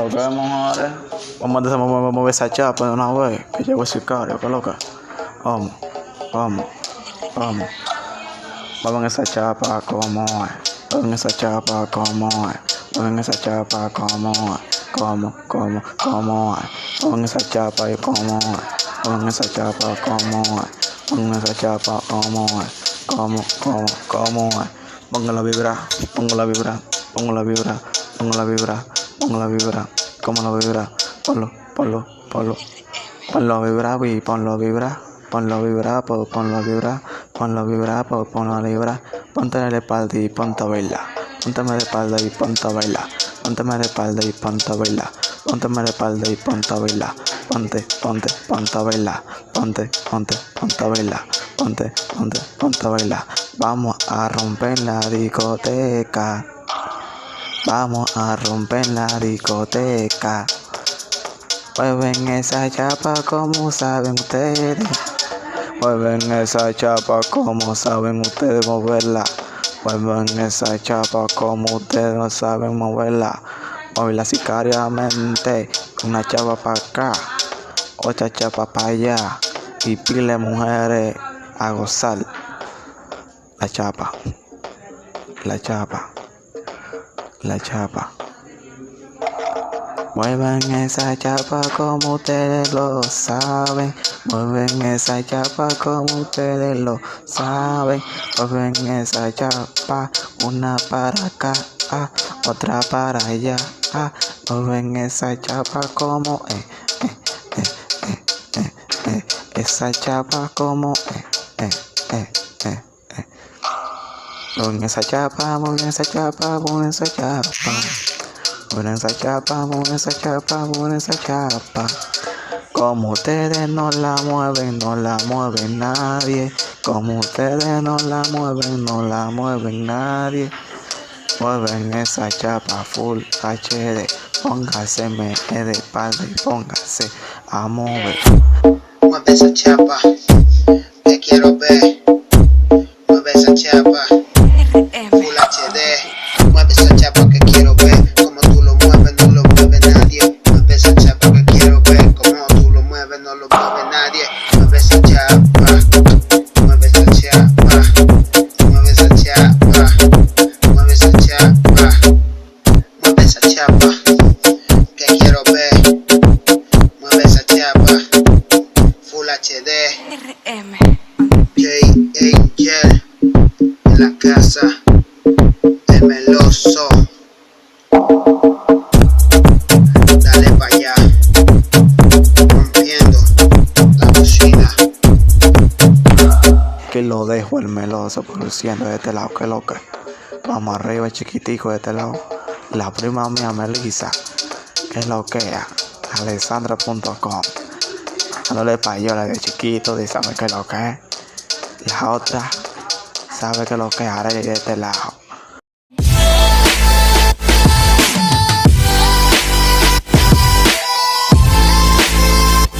lo que vamos ahora. Vamos a mover esa chapa de una vez. Que llegó el sicario, que loca. Vamos. Vamos en esa chapa como es. Mueven esa chapa como es. Mueven esa chapa como es. Como es. Mueven esa chapa y como es. Mueven esa chapa como es. Mueven esa chapa como es. Como es. Pongo la vibra. Como la vibra. Ponlo la vibra. Ponlo la vibra. Ponlo vibra y ponlo vibra. Ponlo vibra. Ponte de espalda y ponte a bailar. Pónteme de espalda y ponte a bailar. Pónteme de espalda y ponte a bailar. Pónteme de espalda y ponte a bailar. Ponte a bailar. Ponte a bailar. Ponte a bailar. Vamos a romper la discoteca. Vamos a romper la discoteca. Mueven esa chapa como saben ustedes. Mueven esa chapa como saben ustedes moverla. Mueven esa chapa como ustedes no saben moverla. Muevenla sicariamente. Una chapa para acá, otra chapa para allá. Y pile mujeres a gozar. La chapa. Mueven esa chapa como ustedes lo saben. Mueven esa chapa como ustedes lo saben. Mueven esa chapa, una para acá, otra para allá. Mueven esa chapa como esa chapa como Mueven esa chapa, mueven esa chapa, mueven esa chapa. Mueven esa chapa, mueven esa chapa, mueven esa chapa. Como ustedes no la mueven nadie. Como ustedes no la mueven nadie. Mueven esa chapa full HD. Póngase de espalda y póngase a mover. Mueve esa chapa, te quiero ver. Mueve esa chapa, full HD. Mueve esa chapa que quiero ver. Como tú lo mueves, no lo mueve nadie. Mueve esa chapa que quiero ver. Como tú lo mueves, no lo mueve nadie. Mueve esa chapa, mueve esa chapa, mueve esa chapa, mueve esa chapa, mueve esa chapa que quiero ver. Mueve esa chapa, full HD. J.A.J. en la casa, el meloso. Dale pa' allá, rompiendo la bocina. Que lo dejo el meloso produciendo de este lado, que loca. Vamos arriba, chiquitico de este lado. La prima mía Melissa, que lo que es, alexandra.com. Dándole payola de chiquito, de sabe que lo que es. La otra sabe que lo que haré de este lado.